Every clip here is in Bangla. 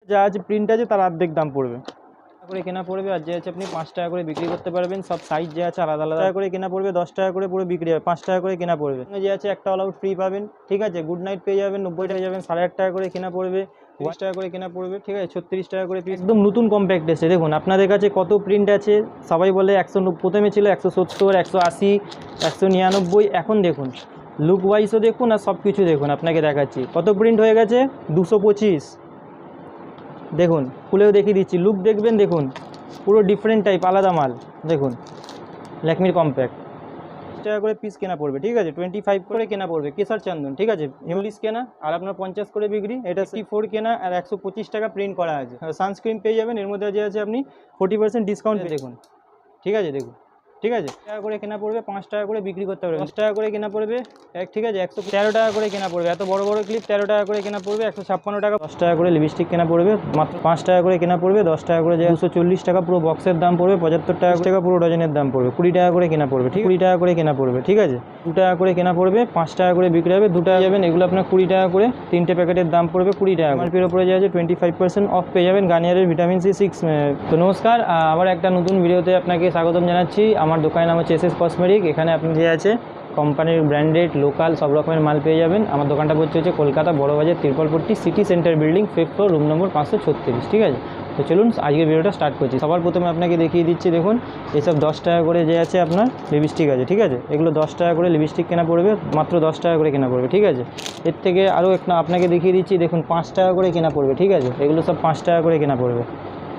যা আছে প্রিন্ট আছে তার অর্ধেক দাম পড়বে করে কেনা পড়বে, আর যে আছে আপনি 5 টাকা করে বিক্রি করতে পারবেন। সব সাইজ যে আছে আলাদা আলাদা করে কেনা পড়বে, 10 টাকা করে পুরো বিক্রি হবে, 5 টাকা করে কেনা পড়বে। যে আছে একটা অল আউট ফ্রি পাবেন, ঠিক আছে। গুড নাইট পেয়ে যাবেন 90 টাকা যাবেন, 8.5 টাকা করে কেনা পড়বে, 20 টাকা করে কেনা পড়বে, ঠিক আছে। 36 টাকা করে পিস, একদম নতুন কম্প্যাক্ট এসে দেখুন আপনাদের কাছে কত প্রিন্ট আছে। সবাই বলে 190, প্রথমে ছিল 170, 180, 199, এখন দেখুন লুক ওয়াইজও দেখুন আর সব কিছু দেখুন। আপনাকে দেখাচ্ছি কত প্রিন্ট হয়ে গেছে, 225। দেখুন খুলেও দেখিয়ে দিচ্ছি, লুক দেখবেন, দেখুন পুরো ডিফারেন্ট টাইপ, আলাদা মাল। দেখুন ল্যাকমির কম্প্যাক্ট, 20 টাকা করে পিস কেনা পড়বে, ঠিক আছে। 25 করে কেনা পড়বে কেশর চন্দন, ঠিক আছে। হিমলিস কেনা আর আপনার 50 করে বিক্রি, এটা 64 কেনা আর 125 টাকা প্রিন্ট করা আছে। সানস্ক্রিন পেয়ে যাবেন, এর মধ্যে যে আছে আপনি 40% ডিসকাউন্ট দেখুন, ঠিক আছে। দেখুন ঠিক আছে, টাকা করে কেনা পড়বে, 5 টাকা করে বিক্রি করতে পারবে, 10 টাকা করে কেনা পড়বে ঠিক আছে। 113 টাকা করে কেনা পড়বে, এত বড় বড় ক্লিপ 13 টাকা করে কেনা পড়বে, 156 টাকা। 10 টাকা করে লিপস্টিক কেনা পড়বে, মাত্র 5 টাকা করে কেনা পড়বে, 10 টাকা করে 240 টাকা পুরো বক্সের দাম পড়বে, 75 টাকা পুরো ডজনের দাম পড়বে, 20 টাকা করে কেনা পড়বে, ঠিক 20 টাকা করে কেনা পড়বে, ঠিক আছে। 2 টাকা করে কেনা পড়বে, 5 টাকা করে বিক্রি হবে, 2 টাকা যাবেন। এগুলো আপনার 20 টাকা করে, 3টে প্যাকেটের দাম পড়বে 20 টাকা। এমআরপির উপরে যে আছে 25% অফ পেয়ে যাবেন গার্নিয়ারের ভিটামিন সি 6। তো নমস্কার, আবার একটা নতুন ভিডিওতে আপনাকে স্বাগতম জানাচ্ছি। আমার দোকানের নাম হচ্ছে এসএস কসমেটিক। এখানে আপনি যে আছে কোম্পানির ব্র্যান্ডেড লোকাল সব রকমের মাল পেয়ে যাবেন। আমার দোকানটা হচ্ছে Kolkata Burrabazar Tirpalpatti city centre building, 5th floor, room number 536, ঠিক আছে। তো চলুন আজকের ভিডিওটা স্টার্ট করছি। সবার প্রথমে আপনাকে দেখিয়ে দিচ্ছি, দেখুন এইসব 10 টাকা করে যে আছে আপনার লিপস্টিক আছে, ঠিক আছে। এগুলো 10 টাকা করে লিপস্টিক কেনা পড়বে, মাত্র 10 টাকা করে কেনা পড়বে, ঠিক আছে। এর থেকে আরও একটা আপনাকে দেখিয়ে দিচ্ছি, দেখুন 5 টাকা করে কেনা পড়বে, ঠিক আছে। এগুলো সব 5 টাকা করে কেনা পড়বে,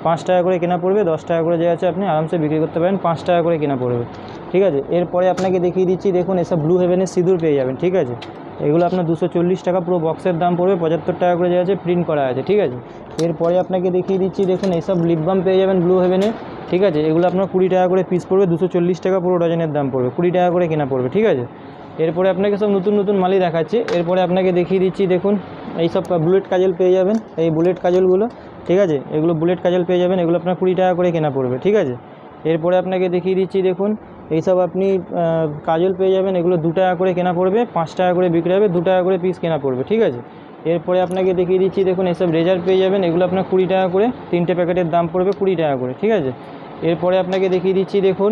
5 টাকা করে কেনা পড়বে, 10 টাকা করে যে আছে আপনি আরামসে বিক্রি করতে পারেন, 5 টাকা করে কেনা পড়বে, ঠিক আছে। এরপরে আপনাকে দেখিয়ে দিচ্ছি, দেখুন এসব ব্লু হেভেনের সিঁদুর পেয়ে যাবেন, ঠিক আছে। এগুলো আপনার 240 টাকা পুরো বক্সের দাম পড়বে, 75 টাকা করে যে আছে প্রিন্ট করা আছে, ঠিক আছে। এরপরে আপনাকে দেখিয়ে দিচ্ছি, দেখুন এইসব লিপ বাম পেয়ে যাবেন ব্লু হেভেনের, ঠিক আছে। এগুলো আপনার 20 টাকা করে পিস পড়বে, 240 টাকা পুরো ডজনের দাম পড়বে, 20 টাকা করে কেনা পড়বে, ঠিক আছে। এরপরে আপনাকে সব নতুন নতুন মালই দেখাচ্ছি। এরপরে আপনাকে দেখিয়ে দিচ্ছি, দেখুন এইসব বুলেট কাজল পেয়ে যাবেন, এই বুলেট কাজলগুলো, ঠিক আছে। এগুলো বুলেট কাজল পেয়ে যাবেন, এগুলো আপনার 20 টাকা করে কেনা পড়বে, ঠিক আছে। এরপরে আপনাকে দেখিয়ে দিচ্ছি, দেখুন এইসব আপনি কাজল পেয়ে যাবেন, এগুলো 2 টাকা করে কেনা পড়বে, 5 টাকা করে বিক্রি হবে, 2 টাকা করে পিস কেনা পড়বে, ঠিক আছে। এরপরে আপনাকে দেখিয়ে দিচ্ছি, দেখুন এইসব রেজার পেয়ে যাবেন, এগুলো আপনার 20 টাকা করে, 3টে প্যাকেটের দাম পড়বে 20 টাকা করে, ঠিক আছে। এরপরে আপনাকে দেখিয়ে দিচ্ছি, দেখুন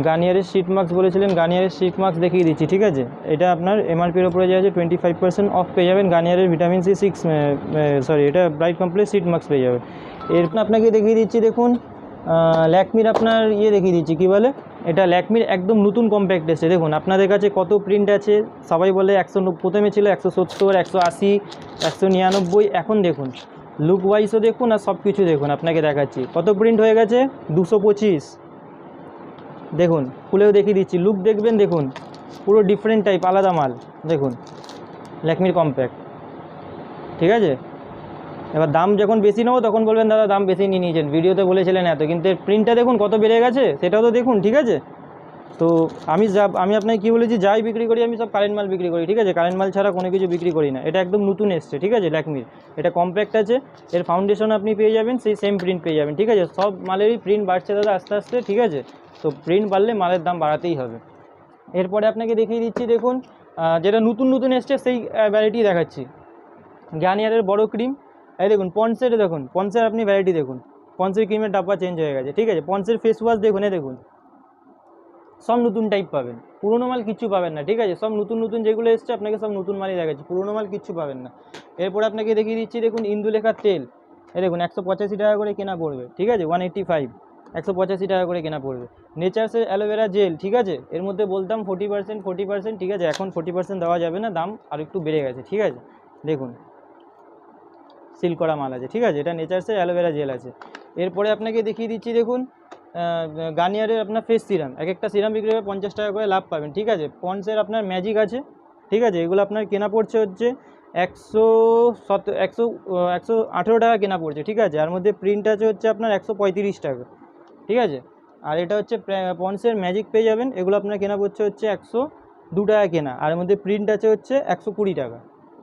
গার্নিয়ারের শিট মাস্ক বলেছিলেন, গার্নিয়ারের শিট মাস্ক দেখিয়ে দিচ্ছি, ঠিক আছে। এটা আপনার এমআরপির ওপরে যে আছে 25% অফ পেয়ে যাবেন, গার্নিয়ারের ভিটামিন সি 6, এটা ব্রাইট কমপ্লেক্স শিট মাস্ক পেয়ে যাবে। এরপর আপনাকে দেখিয়ে দিচ্ছি, দেখুন ল্যাকমির আপনার দেখিয়ে দিচ্ছি, কী বলে, এটা ল্যাকমির একদম নতুন কম্প্যাক্ট এসে। দেখুন আপনাদের কাছে কত প্রিন্ট আছে। সবাই বলে 190, প্রথমে ছিল 170, 180, 199, এখন দেখুন লুক ওয়াইজও দেখুন আর সব কিছু দেখুন। আপনাকে দেখাচ্ছি কত প্রিন্ট হয়ে গেছে, 225। দেখুন খুলেও দেখিয়ে দিচ্ছি, লুক দেখবেন, দেখুন পুরো ডিফারেন্ট টাইপ, আলাদা মাল। দেখুন ল্যাকমির কম্প্যাক্ট, ঠিক আছে। এবার দাম যখন বেশি নেবো তখন বলবেন দাদা দাম বেশি নিয়ে নিয়েছেন, ভিডিওতে বলেছিলেন এত, কিন্তু প্রিন্টটা দেখুন কত বেড়ে গেছে, সেটাও তো দেখুন, ঠিক আছে। তো আমি আপনাকে কী বলেছি, যাই বিক্রি করি আমি সব কারেন্ট মাল বিক্রি করি, ঠিক আছে। কারেন্ট মাল ছাড়া কোনো কিছু বিক্রি করি না। এটা একদম নতুন এসছে, ঠিক আছে, ল্যাকমির। এটা কম্প্যাক্ট আছে, এর ফাউন্ডেশন আপনি পেয়ে যাবেন, সেই সেম প্রিন্ট পেয়ে যাবেন, ঠিক আছে। সব মালেরই প্রিন্ট বাড়ছে দাদা আস্তে আস্তে, ঠিক আছে। তো প্রিন্ট বাড়লে মালের দাম বাড়াতেই হবে। এরপরে আপনাকে দেখিয়ে দিচ্ছি, দেখুন যেটা নতুন নতুন এসছে সেই ভ্যারাইটি দেখাচ্ছি। গার্নিয়ারের বড় ক্রিম, এই দেখুন পন্ডসের, দেখুন পন্ডসের আপনি ভ্যারাইটি দেখুন, পন্ডসের ক্রিমের ডাব্বা চেঞ্জ হয়ে গেছে, ঠিক আছে। পন্ডসের ফেস ওয়াশ দেখুন, দেখুন সব নতুন টাইপ পাবেন, পুরোনো মাল কিচ্ছু পাবেন না, ঠিক আছে। সব নতুন নতুন যেগুলো এসছে আপনাকে সব নতুন মালই দেখাচ্ছি, পুরোনো মাল কিচ্ছু পাবেন না। এরপরে আপনাকে দেখিয়ে দিচ্ছি, দেখুন ইন্দুলেখার তেল, এই দেখুন 185 টাকা করে কেনা পড়বে, ঠিক আছে। 185, 185 টাকা করে কেনা পড়বে। নেচার্সের অ্যালোভেরা জেল, ঠিক আছে। এর মধ্যে বলতাম 40%, ঠিক আছে। এখন 40% দেওয়া যাবে না, দাম আর একটু বেড়ে গেছে, ঠিক আছে। দেখুন সিল করা মাল আছে, ঠিক আছে। এটা নেচার্সের অ্যালোভেরা জেল আছে। এরপরে আপনাকে দেখিয়ে দিচ্ছি, দেখুন গার্নিয়ারের আপনার ফেস সিরাম, এক একটা সিরাম বিক্রি হবে 50 টাকা করে লাভ পাবেন, ঠিক আছে। পন্ডসের আপনার ম্যাজিক আছে, ঠিক আছে। এগুলো আপনার কেনা পড়ছে হচ্ছে 118 টাকা কেনা পড়ছে, ঠিক আছে। আর মধ্যে প্রিন্ট আছে হচ্ছে আপনার 135 টাকা, ঠিক আছে। আর এটা হচ্ছে পন্ডসের ম্যাজিক পেয়ে যাবেন, এগুলো আপনার কেনা পড়ছে হচ্ছে 102 টাকা কেনা, আর মধ্যে প্রিন্ট আছে হচ্ছে 120 টাকা,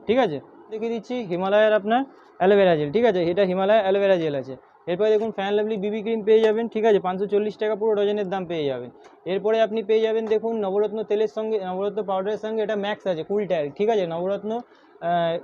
ঠিক আছে। দেখিয়ে দিচ্ছি হিমালয়ের আপনার অ্যালোভেরা জেল, ঠিক আছে। এটা হিমালয় অ্যালোভেরা জেল আছে। এরপরে দেখুন ফ্যান লাভলি বিবি ক্রিম পেয়ে যাবেন, ঠিক আছে, 540 টাকা পুরো ডজনের দাম পেয়ে যাবেন। এরপরে আপনি পেয়ে যাবেন, দেখুন নবরত্ন তেলের সঙ্গে, নবরত্ন পাউডারের সঙ্গে এটা ম্যাক্স আছে 20 টাকা, ঠিক আছে। নবরত্ন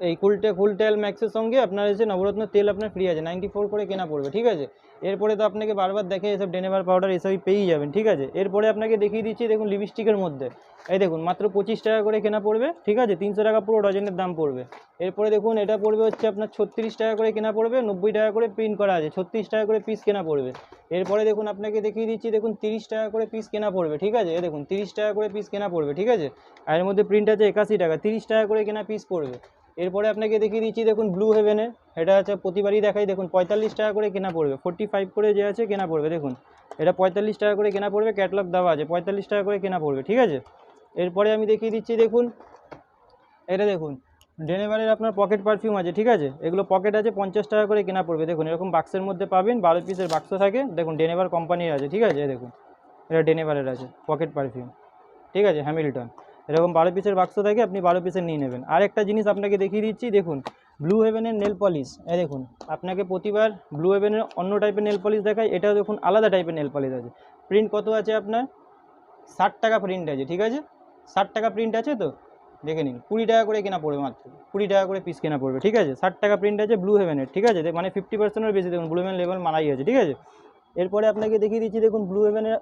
এই কুলটেল ম্যাক্সের সঙ্গে আপনার এসে নবরত্ন তেল আপনার ফ্রি আছে, 94 করে কেনা পড়বে, ঠিক আছে। এরপরে তো আপনাকে বারবার দেখে এসব ডেনেভার পাউডার এসবই পেয়েই যাবেন, ঠিক আছে। এরপরে আপনাকে দেখিয়ে দিচ্ছি দেখুন লিপস্টিকের মধ্যে, এই দেখুন মাত্র 25 টাকা করে কেনা পড়বে, ঠিক আছে, 300 টাকা পুরো ডজনের দাম পড়বে। এরপরে দেখুন এটা পড়বে হচ্ছে আপনার 36 টাকা করে কেনা পড়বে, 90 টাকা করে প্রিন্ট করা আছে, 36 টাকা করে পিস কেনা পড়বে। এরপরে দেখুন আপনাকে দেখিয়ে দিচ্ছি দেখুন 30 টাকা করে পিস কেনা পড়বে, ঠিক আছে, এই দেখুন 30 টাকা করে পিস কেনা পড়বে, ঠিক আছে। আর এর মধ্যে প্রিন্ট আছে 81 টাকা, 30 টাকা করে কেনা পিস পড়বে। এরপরে আপনাকে দেখিয়ে দিচ্ছি দেখুন ব্লু হেভেনের, এটা হচ্ছে প্রতিবারই দেখাই, দেখুন 45 টাকা করে কেনা পড়বে, 45 করে যে আছে কেনা পড়বে, দেখুন এটা 45 টাকা করে কেনা পড়বে, ক্যাটালগ দেওয়া আছে, 45 টাকা করে কেনা পড়বে, ঠিক আছে। এরপরে আমি দেখিয়ে দিচ্ছি দেখুন এটা দেখুন ডেনেভারের আপনার পকেট পারফিউম আছে, ঠিক আছে, এগুলো পকেট আছে 50 টাকা করে কেনা পড়বে, দেখুন এরকম বাক্সের মধ্যে পাবেন, 12 পিসের বাক্স থাকে, দেখুন ডেনেভার কোম্পানির আছে, ঠিক আছে, দেখুন এটা ডেনেভারের আছে পকেট পারফিউম, ঠিক আছে, হ্যামিল্টন, এরকম 12 পিসের বাক্স থাকে, আপনি 12 পিসের নিয়ে নেবেন। আর একটা জিনিস আপনাকে দেখিয়ে দিচ্ছি দেখুন ব্লু হেভেনের নেল পলিশ, এই দেখুন আপনাকে প্রতিবার ব্লু হেভেনের অন্য টাইপের নেল পলিশ দেখায়, এটা দেখুন আলাদা টাইপের নেল পলিশ আছে। প্রিন্ট কত আছে আপনার 60 টাকা প্রিন্ট আছে, ঠিক আছে, 60 টাকা প্রিন্ট আছে, তো দেখে নিন 20 টাকা করে কেনা পড়বে, মাত্র 20 টাকা করে পিস কেনা পড়বে, ঠিক আছে, 60 টাকা প্রিন্ট আছে ব্লু হেভেনের, ঠিক আছে, মানে 50%-এর বেশি দেখুন ব্লু হেভেন লেভেল মানাই আছে, ঠিক আছে। এরপরে আপনাকে দেখিয়ে দিচ্ছি দেখুন ব্লু হেভেনের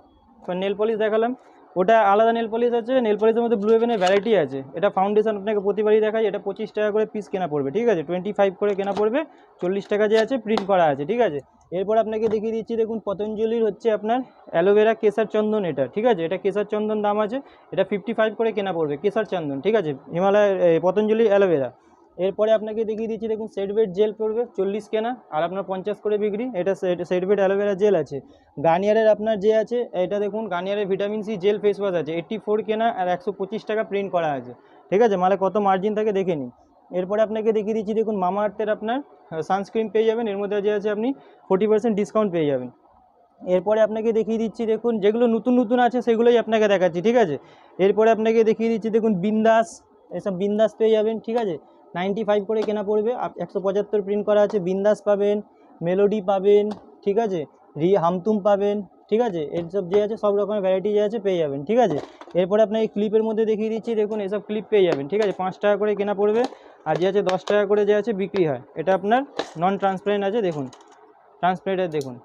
নেল পলিশ দেখালাম, ওটা আলাদা নেল পলিশ আছে, নেল পলিশের মধ্যে ব্লু হেভেনের ভ্যারাইটি আছে। এটা ফাউন্ডেশন আপনাকে প্রতিবারই দেখাই, এটা 25 টাকা করে পিস কেনা পড়বে, ঠিক আছে, 25 করে কেনা পড়বে, 40 টাকা যে আছে প্রিন্ট করা আছে, ঠিক আছে। এরপর আপনাকে দেখিয়ে দিচ্ছি দেখুন পতঞ্জলির হচ্ছে আপনার অ্যালোভেরা কেশর চন্দন, এটা ঠিক আছে, এটা কেশর চন্দন দাম আছে, এটা 55 করে কেনা পড়বে কেশর চন্দন, ঠিক আছে, হিমালয় পতঞ্জলি অ্যালোভেরা। এরপরে আপনাকে দেখিয়ে দিচ্ছি দেখুন সেটবেট জেল পড়বে 40 কেনা, আর আপনার 50 করে বিক্রি, এটা সেটবেট অ্যালোভেরা জেল আছে। গার্নিয়ারের আপনার যে আছে এটা দেখুন গার্নিয়ারের vitamin C gel face wash আছে, 84 কেনা আর 125 টাকা প্রিন্ট করা আছে, ঠিক আছে, মানে কত মার্জিন থাকে দেখে নিন। এরপরে আপনাকে দেখিয়ে দিচ্ছি দেখুন মামা আর্থের আপনার সানস্ক্রিন পেয়ে যাবেন, এর মধ্যে যে আছে আপনি 40% ডিসকাউন্ট পেয়ে যাবেন। এরপরে আপনাকে দেখিয়ে দিচ্ছি দেখুন যেগুলো নতুন নতুন আছে সেগুলোই আপনাকে দেখাচ্ছি, ঠিক আছে। এরপরে আপনাকে দেখিয়ে দিচ্ছি দেখুন বিন্দাস, এসব বিন্দাস পেয়ে যাবেন, ঠিক আছে, 95 করে কেনা পড়বে, 175 প্রিন্ট করা আছে, বিন্দাস পাবেন, মেলোডি পাবেন, ঠিক আছে, হামতুম পাবেন, ঠিক আছে, এসব যে আছে সব রকমের ভ্যারাইটি যে আছে পেয়ে যাবেন, ঠিক আছে। এরপরে আপনাকে ক্লিপের মধ্যে দেখিয়ে দিচ্ছি দেখুন এসব ক্লিপ পেয়ে যাবেন, ঠিক আছে, 5 টাকা করে কেনা পড়বে, আর যে আছে 10 টাকা করে যে আছে বিক্রি হয়, এটা আপনার নন ট্রান্সপারেন্ট আছে, দেখুন ট্রান্সপারেন্টের দেখুন,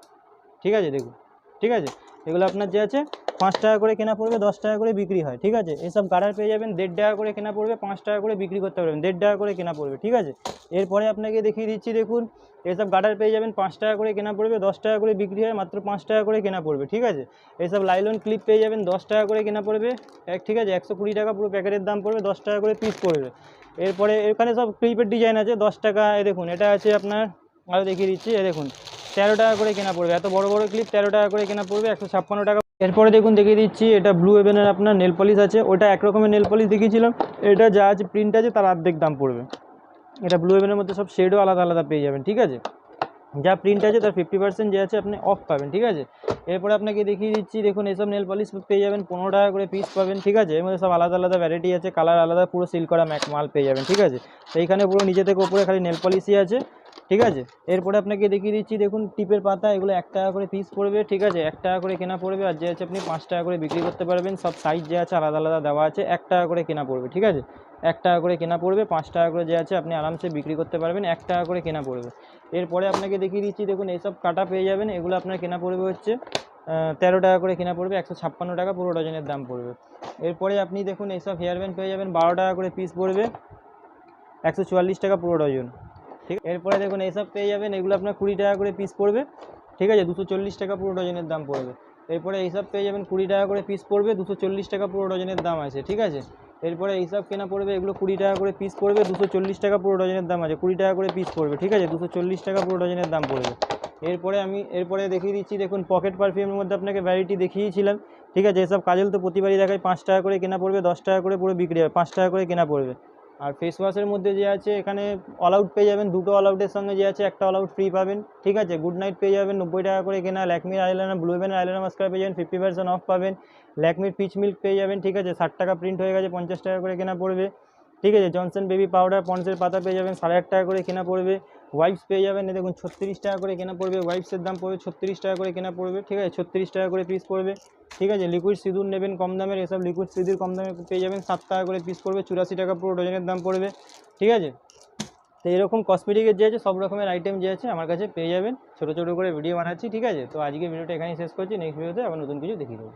ঠিক আছে, দেখুন, ঠিক আছে, এগুলো আপনার যে আছে 5 টাকা করে কেনা পড়বে, 10 টাকা করে বিক্রি হয়, ঠিক আছে। এসব গার্ডার পেয়ে যাবেন 1.5 টাকা করে কেনা পড়বে, 5 টাকা করে বিক্রি করতে পারবেন, 1.5 টাকা করে কেনা পড়বে, ঠিক আছে। এরপরে আপনাকে দেখিয়ে দিচ্ছি দেখুন এসব গার্ডার পেয়ে যাবেন 5 টাকা করে কেনা পড়বে, 10 টাকা করে বিক্রি হয়, মাত্র 5 টাকা করে কেনা পড়বে, ঠিক আছে। এসব লাইলন ক্লিপ পেয়ে যাবেন 10 টাকা করে কেনা পড়বে ঠিক আছে, 120 টাকা পুরো প্যাকেটের দাম পড়বে, 10 টাকা করে পিস পড়বে। এরপরে এখানে সব ক্লিপের ডিজাইন আছে 10 টাকা, দেখুন এটা আছে আপনার, আরও দেখিয়ে দিচ্ছি, দেখুন 13 টাকা করে কেনা পড়বে, এত বড় বড় ক্লিপ 13 টাকা করে কেনা পড়বে, 156 টাকা। এরপরে দেখুন দেখিয়ে দিচ্ছি এটা ব্লু হেভেনের আপনার নেল পলিশ আছে, ওটা এক রকমের নেল পলিশ দেখিয়েছিলাম, এটা যা আছে প্রিন্ট আছে তার অর্ধেক দাম পড়বে। এটা ব্লু হেভেনের মধ্যে সব শেডও আলাদা আলাদা পেয়ে যাবেন, ঠিক আছে, যা প্রিন্ট আছে তার 50% যে আছে আপনি অফ পাবেন, ঠিক আছে। এরপরে আপনাকে দেখিয়ে দিচ্ছি দেখুন এসব নেল পলিশ পেয়ে যাবেন 15 টাকা করে পিস পাবেন, ঠিক আছে, এর মধ্যে সব আলাদা আলাদা ভ্যারাইটি আছে, কালার আলাদা, পুরো সিল করা মাল পেয়ে যাবেন, ঠিক আছে। তো এইখানে পুরো নিচে থেকে উপরে খালি নেল পলিশই আছে, ঠিক আছে। এরপরে আপনাকে দেখিয়ে দিচ্ছি দেখুন টিপের পাতা, এগুলো 1 টাকা করে পিস পড়বে, ঠিক আছে, 1 টাকা করে কেনা পড়বে, আর যে আছে আপনি 5 টাকা করে বিক্রি করতে পারবেন, সব সাইজ যে আছে আলাদা আলাদা দেওয়া আছে, 1 টাকা করে কেনা পড়বে, ঠিক আছে, 1 টাকা করে কেনা পড়বে, 5 টাকা করে যে আছে আপনি আরামসে বিক্রি করতে পারবেন, 1 টাকা করে কেনা পড়বে। এরপরে আপনাকে দেখিয়ে দিচ্ছি দেখুন এইসব কাটা পেয়ে যাবেন, এগুলো আপনার কেনা পড়বে হচ্ছে 13 টাকা করে কেনা পড়বে, 156 টাকা পুরো ডজনের দাম পড়বে। এরপরে আপনি দেখুন এইসব হেয়ার ব্যান্ড পেয়ে যাবেন 12 টাকা করে পিস পড়বে, 144 টাকা পুরো ডজন, ঠিক। এরপরে দেখুন এইসব পেয়ে যাবেন, এগুলো আপনার 20 টাকা করে পিস পড়বে, ঠিক আছে, 240 টাকা পুরো ডজনের দাম পড়বে। এরপরে এইসব পেয়ে যাবেন 20 টাকা করে পিস পড়বে, 240 টাকা পুরো ডজনের দাম আছে, ঠিক আছে। এরপরে এইসব কেনা পড়বে, এগুলো 20 টাকা করে পিস পড়বে, 240 টাকা পুরো ডজনের দাম আছে, 20 টাকা করে পিস পড়বে, ঠিক আছে, 240 টাকা পুরো ডজনের দাম পড়বে। এরপরে দেখিয়ে দিচ্ছি দেখুন পকেট পারফিউমের মধ্যে আপনাকে ভ্যারাইটি দেখিয়েছিলাম, ঠিক আছে, এসব কাজল তো প্রতিবারই দেখায়, 5 টাকা করে কেনা পড়বে, 10 টাকা করে পুরো বিক্রি হয়, 5 টাকা করে কেনা পড়বে। আর ফেস ওয়াশের মধ্যে যে আছে এখানে অল আউট পেয়ে যাবেন, দুটো অল আউটের সঙ্গে যে আছে একটা অল আউট ফ্রি পাবেন, ঠিক আছে। গুড নাইট পেয়ে যাবেন 90 টাকা করে কেনা, ল্যাকমির আইলাইনার ব্লু হেভেনের আইলাইনার মাস্কারা পেয়ে যাবেন 50% অফ পাবেন, ল্যাকমির পিচ মিল্ক পেয়ে যাবেন, ঠিক আছে, 60 টাকা প্রিন্ট হয়ে গেছে, 50 টাকা করে কেনা পড়বে, ঠিক আছে। জনসন বেবি পাউডার পন্ডসের পাতা পেয়ে যাবেন 8.5 টাকা করে কেনা পড়বে, ওয়াইপস পেয়ে যাবেন, এই দেখুন 36 টাকা করে কেনা পড়বে, ওয়াইপসের দাম পড়বে 36 টাকা করে কেনা পড়বে, ঠিক আছে, 36 টাকা করে পিস পড়বে, ঠিক আছে। লিকুইড সিঁদুর নেবেন কম দামের, এসব লিকুইড সিঁদুর কম দামে পেয়ে যাবেন 7 টাকা করে পিস পড়বে, 84 টাকা পুরো ডজনের দাম পড়বে, ঠিক আছে। তো এরকম কসমেটিকের যে আছে সব রকমের আইটেম যে আছে আমার কাছে পেয়ে যাবেন, ছোটো ছোটো করে ভিডিও বানাচ্ছি, ঠিক আছে। তো আজকে ভিডিওটা এখানেই শেষ করছি, নেক্সট ভিডিওতে আবার নতুন কিছু দেখিয়ে দেবো।